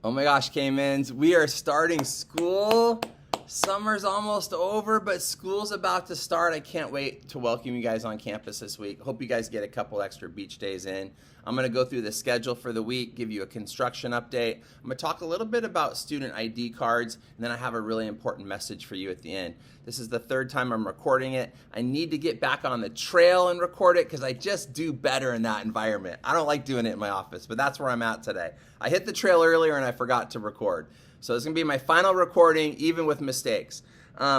Oh my gosh, Caymans, we are starting school. Summer's almost over, but school's about to start. I can't wait to welcome you guys on campus this week. Hope you guys get a couple extra beach days in. I'm going to go through the schedule for the week, give you a construction update. I'm going to talk a little bit about student ID cards, and then I have a really important message for you at the end. This is the third time I'm recording it. I need to get back on the trail and record it because I just do better in that environment. I don't like doing it in my office, but that's where I'm at today. I hit the trail earlier and I forgot to record. So it's going to be my final recording, even with mistakes.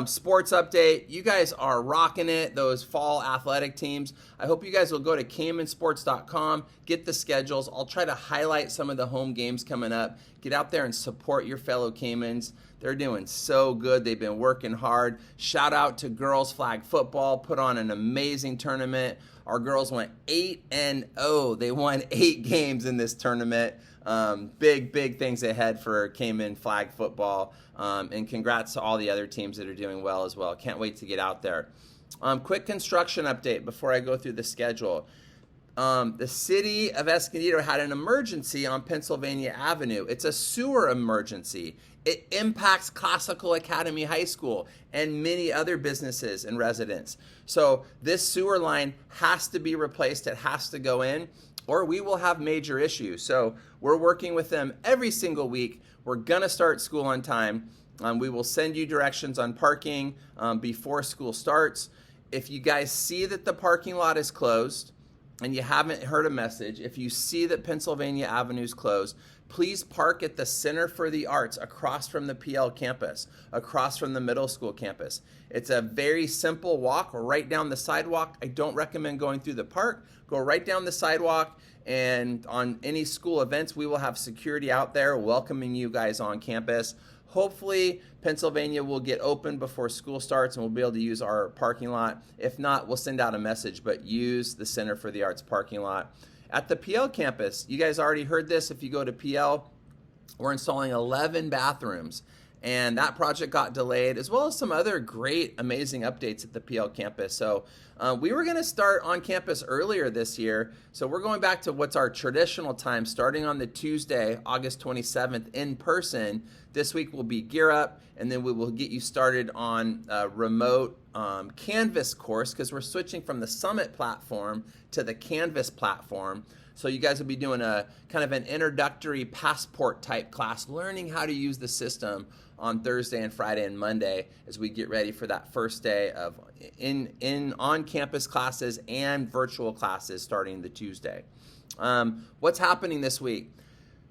Sports update. You guys are rocking it, those fall athletic teams. I hope you guys will go to caimansports.com, get the schedules. I'll try to highlight some of the home games coming up. Get out there and support your fellow Caymans. They're doing so good. They've been working hard. Shout out to girls flag football. Put on an amazing tournament. Our girls went 8-0. They won 8 games in this tournament. Big things ahead for Caiman flag football. And congrats to all the other teams that are doing well as well. Can't wait to get out there. Quick construction update before I go through the schedule. The city of Escondido had an emergency on Pennsylvania Avenue. It's a sewer emergency. It impacts Classical Academy High School and many other businesses and residents. So this sewer line has to be replaced. It has to go in, or we will have major issues. So we're working with them every single week. We're gonna start school on time. We will send you directions on parking before school starts. If you guys see that the parking lot is closed and you haven't heard a message, if you see that Pennsylvania Avenue is closed, please park at the Center for the Arts across from the PL campus, across from the middle school campus. It's a very simple walk right down the sidewalk. I don't recommend going through the park. Go right down the sidewalk, and on any school events, we will have security out there welcoming you guys on campus. Hopefully, Pennsylvania will get open before school starts and we'll be able to use our parking lot. If not, we'll send out a message, but use the Center for the Arts parking lot. At the PL campus, you guys already heard this. If you go to PL, we're installing 11 bathrooms, and that project got delayed, as well as some other great, amazing updates at the PL campus. So we were going to start on campus earlier this year, so we're going back to what's our traditional time, starting on the Tuesday, August 27th, in person. This week will be Gear Up, and then we will get you started on a remote Canvas course, because we're switching from the Summit platform to the Canvas platform. So you guys will be doing a kind of an introductory passport type class, learning how to use the system on Thursday and Friday and Monday as we get ready for that first day of on-campus classes and virtual classes starting the Tuesday. What's happening this week?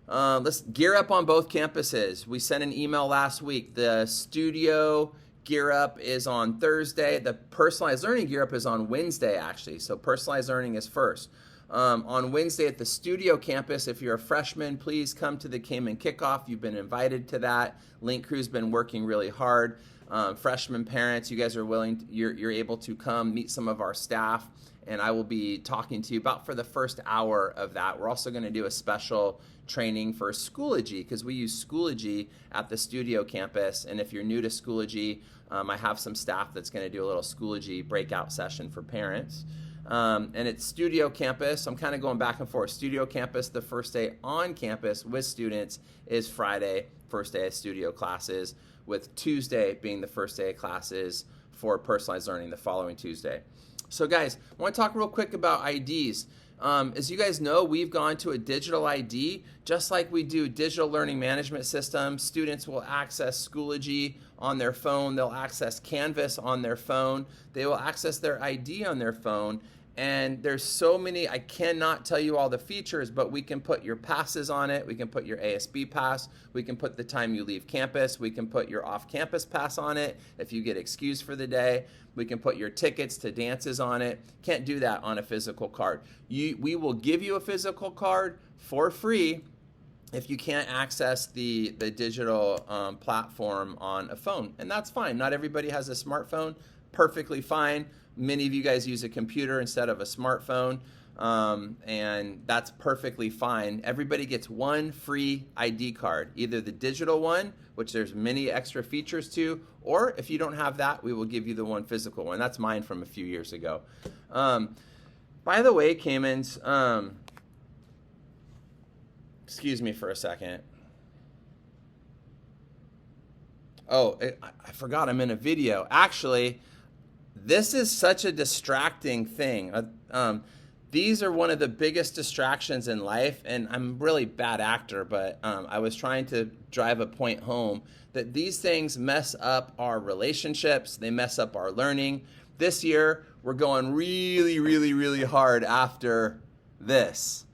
Let's gear up on both campuses. We sent an email last week. The studio Gear Up is on Thursday. The personalized learning Gear Up is on Wednesday, actually. So personalized learning is first. On Wednesday at the studio campus, if you're a freshman, please come to the Caiman Kickoff. You've been invited to that. Link Crew's been working really hard. Freshman parents, you guys are willing, you're able to come meet some of our staff, and I will be talking to you about for the first hour of that. We're also going to do a special training for Schoology, because we use Schoology at the studio campus, and if you're new to Schoology, I have some staff that's going to do a little Schoology breakout session for parents. And it's studio campus. I'm kind of going back and forth. Studio campus, the first day on campus with students is Friday, first day of studio classes, with Tuesday being the first day of classes for personalized learning the following Tuesday. So guys, I want to talk real quick about IDs. As you guys know, we've gone to a digital ID, just like we do digital learning management system. Students will access Schoology on their phone. They'll access Canvas on their phone. They will access their ID on their phone. And there's so many, I cannot tell you all the features, but we can put your passes on it. We can put your ASB pass. We can put the time you leave campus. We can put your off-campus pass on it if you get excused for the day. We can put your tickets to dances on it. Can't do that on a physical card. We will give you a physical card for free if you can't access the digital platform on a phone. And that's fine. Not everybody has a smartphone. Perfectly fine. Many of you guys use a computer instead of a smartphone, and that's perfectly fine. Everybody gets one free ID card, either the digital one, which there's many extra features to, or if you don't have that, we will give you the one physical one. That's mine from a few years ago. By the way, Caymans, excuse me for a second. Oh, I forgot I'm in a video. Actually, this is such a distracting thing. These are one of the biggest distractions in life, and I'm a really bad actor, but I was trying to drive a point home that these things mess up our relationships, they mess up our learning. This year, we're going really, really, really hard after this.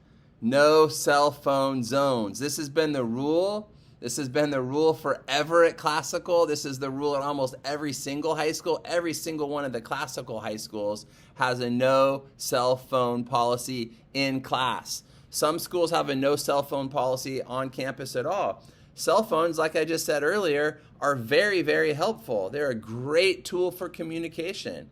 No cell phone zones. This has been the rule. This has been the rule forever at Classical. This is the rule at almost every single high school. Every single one of the Classical high schools has a no cell phone policy in class. Some schools have a no cell phone policy on campus at all. Cell phones, like I just said earlier, are very, very helpful. They're a great tool for communication.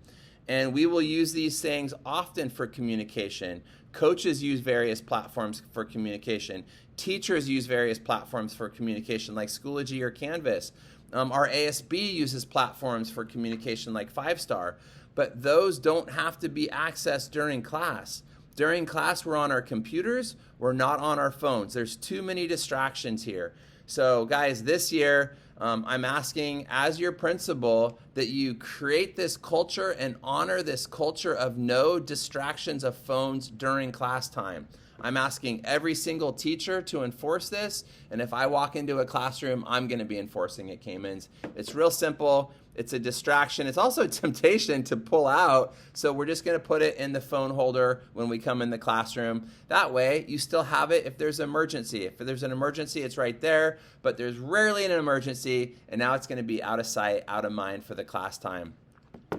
And we will use these things often for communication. Coaches use various platforms for communication. Teachers use various platforms for communication like Schoology or Canvas. Our ASB uses platforms for communication like 5-Star. But those don't have to be accessed during class. During class, we're on our computers. We're not on our phones. There's too many distractions here. So guys, this year, I'm asking as your principal that you create this culture and honor this culture of no distractions of phones during class time. I'm asking every single teacher to enforce this, and if I walk into a classroom, I'm going to be enforcing it, Caymans. It's real simple. It's a distraction. It's also a temptation to pull out, so we're just going to put it in the phone holder when we come in the classroom. That way, you still have it if there's an emergency. If there's an emergency, it's right there, but there's rarely an emergency, and now it's going to be out of sight, out of mind for the class time.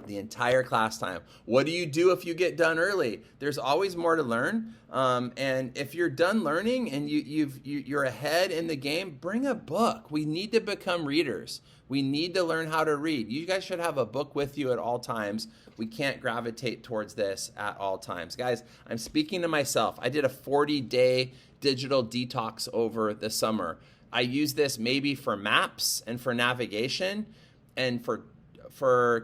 The entire class time. What do you do if you get done early? There's always more to learn. And if you're done learning and you're ahead in the game, bring a book. We need to become readers. We need to learn how to read. You guys should have a book with you at all times. We can't gravitate towards this at all times. Guys, I'm speaking to myself. I did a 40-day digital detox over the summer. I use this maybe for maps and for navigation and for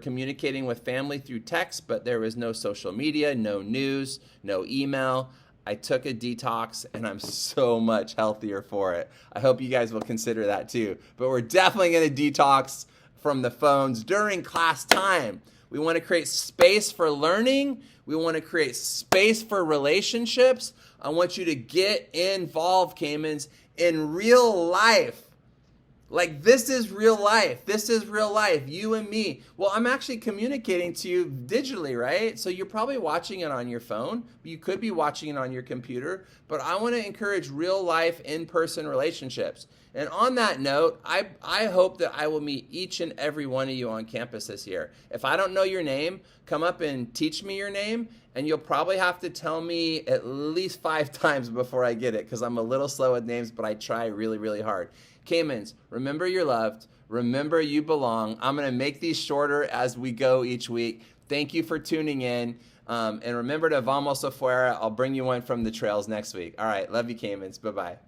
communicating with family through text, but there was no social media, no news, no email. I took a detox and I'm so much healthier for it. I hope you guys will consider that too. But we're definitely going to detox from the phones during class time. We want to create space for learning. We want to create space for relationships. I want you to get involved, Caymans, in real life. Like, this is real life. This is real life. You and me. Well, I'm actually communicating to you digitally, right? So you're probably watching it on your phone. You could be watching it on your computer. But I want to encourage real life, in-person relationships. And on that note, I hope that I will meet each and every one of you on campus this year. If I don't know your name, come up and teach me your name. And you'll probably have to tell me at least 5 times before I get it, because I'm a little slow with names, but I try really, really hard. Caymans, remember you're loved. Remember you belong. I'm going to make these shorter as we go each week. Thank you for tuning in. And remember to vamos afuera. I'll bring you one from the trails next week. All right. Love you, Caymans. Bye-bye.